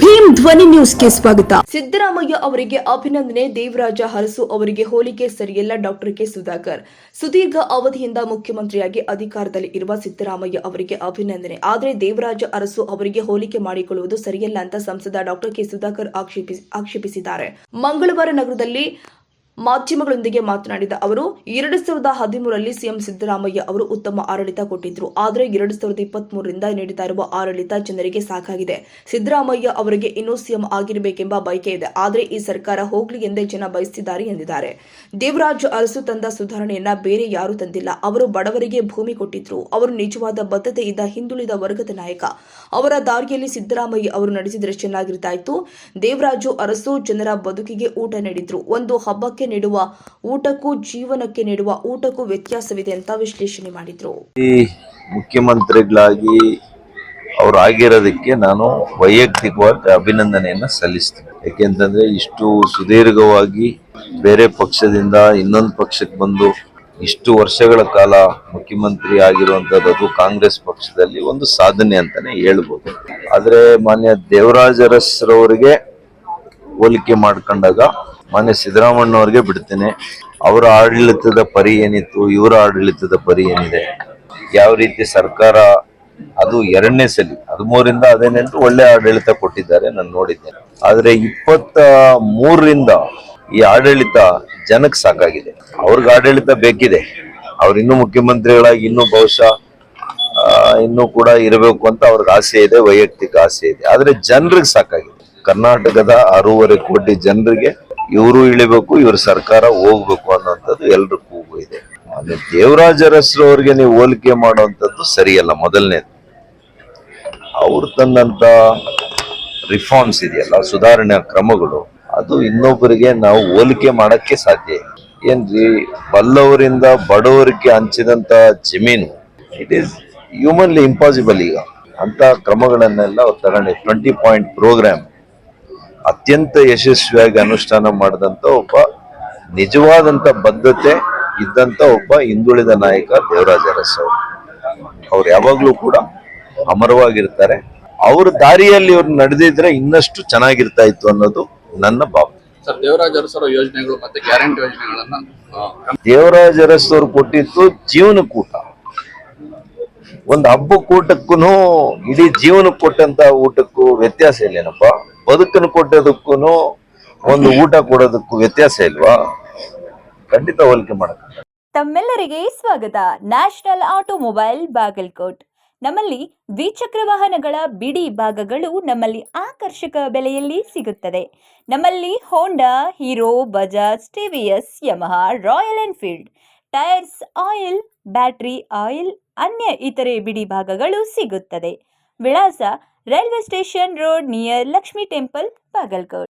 ಭೀಮ್ ಧ್ವನಿ ನ್ಯೂಸ್ಗೆ ಸ್ವಾಗತ. ಸಿದ್ದರಾಮಯ್ಯ ಅವರಿಗೆ ಅಭಿನಂದನೆ. ದೇವರಾಜ ಅರಸು ಅವರಿಗೆ ಹೋಲಿಕೆ ಸರಿಯಲ್ಲ. Doctor K Sudhakar. ಸುದೀರ್ಘ ಅವಧಿಯಿಂದ ಮುಖ್ಯಮಂತ್ರಿಯಾಗಿ ಅಧಿಕಾರದಲ್ಲಿ ಇರುವ ಸಿದ್ದರಾಮಯ್ಯ ಅವರಿಗೆ ಅಭಿನಂದನೆ. ಆದರೆ ದೇವರಾಜ ಅರಸು ಅವರಿಗೆ ಹೋಲಿಕೆ ಮಾಡಿಕೊಳ್ಳುವುದು ಸರಿಯಲ್ಲ ಅಂತ ಸಂಸದ ಡಾಕ್ಟರ್ ಕೆ ಸುಧಾಕರ್ ಆಕ್ಷೇಪಿಸಿದ್ದಾರೆ. ಮಂಗಳವಾರ ನಗರದಲ್ಲಿ ಮಾಧ್ಯಮಗಳೊಂದಿಗೆ ಮಾತನಾಡಿದ ಅವರು 2013ರಲ್ಲಿ ಸಿಎಂ ಸಿದ್ದರಾಮಯ್ಯ ಅವರು ಉತ್ತಮ ಆಡಳಿತ ಕೊಟ್ಟಿದ್ರು. ಆದರೆ 2023ರಿಂದ ನೀಡುತ್ತಾ ಇರುವ ಆಡಳಿತ ಜನರಿಗೆ ಸಾಕಾಗಿದೆ. ಸಿದ್ದರಾಮಯ್ಯ ಅವರಿಗೆ ಇನ್ನೂ ಸಿಎಂ ಆಗಿರಬೇಕೆಂಬ ಬಯಕೆ ಇದೆ. ಆದರೆ ಈ ಸರ್ಕಾರ ಹೋಗ್ಲಿ ಎಂದೇ ಜನ ಬಯಸುತ್ತಿದ್ದಾರೆ ಎಂದಿದ್ದಾರೆ. ದೇವರಾಜ ಅರಸು ತಂದ ಸುಧಾರಣೆಯನ್ನ ಬೇರೆ ಯಾರೂ ತಂದಿಲ್ಲ. ಅವರು ಬಡವರಿಗೆ ಭೂಮಿ ಕೊಟ್ಟಿದ್ರು. ಅವರು ನಿಜವಾದ ಬದ್ಧತೆಯಿಂದ ಹಿಂದುಳಿದ ವರ್ಗದ ನಾಯಕ. ಅವರ ದಾರಿಯಲ್ಲಿ ಸಿದ್ದರಾಮಯ್ಯ ಅವರು ನಡೆಸಿದರೆ ಚೆನ್ನಾಗಿರ್ತಾ ಇತ್ತು. ದೇವರಾಜು ಅರಸು ಜನರ ಬದುಕಿಗೆ ಊಟ ನೀಡಿದ್ರು. ಒಂದು ಹಬ್ಬಕ್ಕೆ ನೀಡುವ ಊಟಕ್ಕೂ ಜೀವನಕ್ಕೆ ನೀಡುವ ಊಟಕ್ಕೂ ವ್ಯತ್ಯಾಸವಿದೆ ಅಂತ ವಿಶ್ಲೇಷಣೆ ಮಾಡಿದ್ರು. ಮುಖ್ಯಮಂತ್ರಿಗಳಾಗಿ ಅವ್ರು ಆಗಿರೋದಕ್ಕೆ ನಾನು ವೈಯಕ್ತಿಕವಾಗಿ ಅಭಿನಂದನೆಯನ್ನ ಸಲ್ಲಿಸ್ತೀನಿ. ಯಾಕೆಂತಂದ್ರೆ ಇಷ್ಟು ಸುದೀರ್ಘವಾಗಿ ಬೇರೆ ಪಕ್ಷದಿಂದ ಇನ್ನೊಂದು ಪಕ್ಷಕ್ಕೆ ಬಂದು ಇಷ್ಟು ವರ್ಷಗಳ ಕಾಲ ಮುಖ್ಯಮಂತ್ರಿ ಆಗಿರುವಂತದ್ದು ಅದು ಕಾಂಗ್ರೆಸ್ ಪಕ್ಷದಲ್ಲಿ ಒಂದು ಸಾಧನೆ ಅಂತಾನೆ ಹೇಳ್ಬೋದು. ಆದ್ರೆ ಮಾನ್ಯ ದೇವರಾಜ ಅರಸ್ರವರಿಗೆ ಹೋಲಿಕೆ ಮಾಡ್ಕೊಂಡಾಗ ಮಾನ್ಯ ಸಿದ್ದರಾಮಯ್ಯನವ್ರಿಗೆ ಬಿಡ್ತೇನೆ. ಅವರ ಆಡಳಿತದ ಪರಿ ಏನಿತ್ತು, ಇವರ ಆಡಳಿತದ ಪರಿ ಏನಿದೆ, ಯಾವ ರೀತಿ ಸರ್ಕಾರ ಅದು 2ನೇ ಸಲ 13ರಿಂದ 18 ಒಳ್ಳೆ ಆಡಳಿತ ಕೊಟ್ಟಿದ್ದಾರೆ, ನಾನು ನೋಡಿದ್ದೇನೆ. ಆದ್ರೆ 23ರಿಂದ ಈ ಆಡಳಿತ ಜನಕ್ಕೆ ಸಾಕಾಗಿದೆ. ಅವ್ರಿಗೆ ಆಡಳಿತ ಬೇಕಿದೆ. ಅವ್ರು ಇನ್ನೂ ಮುಖ್ಯಮಂತ್ರಿಗಳಾಗಿ ಇನ್ನೂ ಬಹುಶಃ ಇನ್ನೂ ಕೂಡ ಇರಬೇಕು ಅಂತ ಅವ್ರಿಗೆ ಆಸೆ ಇದೆ, ವೈಯಕ್ತಿಕ ಆಸೆ ಇದೆ. ಆದ್ರೆ ಜನರಿಗೆ ಸಾಕಾಗಿದೆ. ಕರ್ನಾಟಕದ 6.5 ಕೋಟಿ ಜನರಿಗೆ ಇವರು ಇಳಿಬೇಕು, ಇವ್ರ ಸರ್ಕಾರ ಹೋಗ್ಬೇಕು ಅನ್ನೋಂಥದ್ದು ಎಲ್ರ ಕೂಗು ಇದೆ. ಅದೇ ದೇವರಾಜ ಅರಸ್ರವ್ರಿಗೆ ನೀವು ಹೋಲಿಕೆ ಮಾಡುವಂಥದ್ದು ಸರಿಯಲ್ಲ. ಮೊದಲನೇದು, ಅವ್ರು ತಂದಂತ ರಿಫಾರ್ಮ್ಸ್ ಇದೆಯಲ್ಲ, ಸುಧಾರಣೆ ಕ್ರಮಗಳು, ಅದು ಇನ್ನೊಬ್ಬರಿಗೆ ನಾವು ಹೋಲಿಕೆ ಮಾಡಕ್ಕೆ ಸಾಧ್ಯ ಇಲ್ಲ. ಏನ್ರಿ, ಬಲ್ಲವರಿಂದ ಬಡವರಿಗೆ ಹಂಚಿದಂತ ಜಮೀನು, ಇಟ್ ಈಸ್ ಹ್ಯೂಮನ್ಲಿ ಇಂಪಾಸಿಬಲ್. ಈಗ ಅಂತ ಕ್ರಮಗಳನ್ನೆಲ್ಲ ಅವ್ರು ತಗೊಂಡು 20 ಪಾಯಿಂಟ್ ಪ್ರೋಗ್ರಾಮ್ ಅತ್ಯಂತ ಯಶಸ್ವಿಯಾಗಿ ಅನುಷ್ಠಾನ ಮಾಡಿದಂತ ಒಬ್ಬ ನಿಜವಾದಂತ ಬದ್ಧತೆ ಇದ್ದಂತ ಒಬ್ಬ ಹಿಂದುಳಿದ ನಾಯಕ ದೇವರಾಜ ಅರಸು ಅವ್ರು ಯಾವಾಗ್ಲೂ ಕೂಡ ಅಮರವಾಗಿರ್ತಾರೆ. ಅವ್ರ ದಾರಿಯಲ್ಲಿ ಇವ್ರು ನಡೆದಿದ್ರೆ ಇನ್ನಷ್ಟು ಚೆನ್ನಾಗಿರ್ತಾ ಇತ್ತು ಅನ್ನೋದು ನನ್ನ ಭಾವನೆ. ಸರ್, ದೇವರಾಜ ಅರಸರ ಯೋಜನೆಗಳು ಮತ್ತೆ ಗ್ಯಾರಂಟಿ ಯೋಜನೆಗಳನ್ನ ದೇವರಾಜ ಅರಸವ್ರು ಕೊಟ್ಟಿದ್ದು ಜೀವನಕ್ಕೂಟ. ಒಂದು ಹಬ್ಬಕ್ಕೂಟಕ್ಕೂ ಇಡೀ ಜೀವನಕ್ಕೆ ಕೊಟ್ಟಂತ ಊಟಕ್ಕೂ ವ್ಯತ್ಯಾಸ ಇಲ್ಲೇನಪ್ಪ? ಬದುಕನ್ನು ಕೊಟ್ಟೋದಕ್ಕೂ ಒಂದು ಊಟ ಕೊಡೋದಕ್ಕೂ ವ್ಯತ್ಯಾಸ ಇಲ್ವಾ? ಖಂಡಿತ ಹೋಲಿಕೆ ಮಾಡಕ್ಕೆ. ತಮ್ಮೆಲ್ಲರಿಗೆ ಸ್ವಾಗತ. National automobile Bagalkot. ನಮ್ಮಲ್ಲಿ ದ್ವಿಚಕ್ರ ವಾಹನಗಳ ಬಿಡಿ ಭಾಗಗಳು ನಮ್ಮಲ್ಲಿ ಆಕರ್ಷಕ ಬೆಲೆಯಲ್ಲಿ ಸಿಗುತ್ತದೆ. ನಮ್ಮಲ್ಲಿ Honda, Hero, Bajaj, TVS, Yamaha, Royal Enfield, tyres, oil, battery oil, ಅನ್ಯ ಇತರೆ ಬಿಡಿ ಭಾಗಗಳು ಸಿಗುತ್ತದೆ. ವಿಳಾಸ: railway station road near Lakshmi temple, Bagalkot.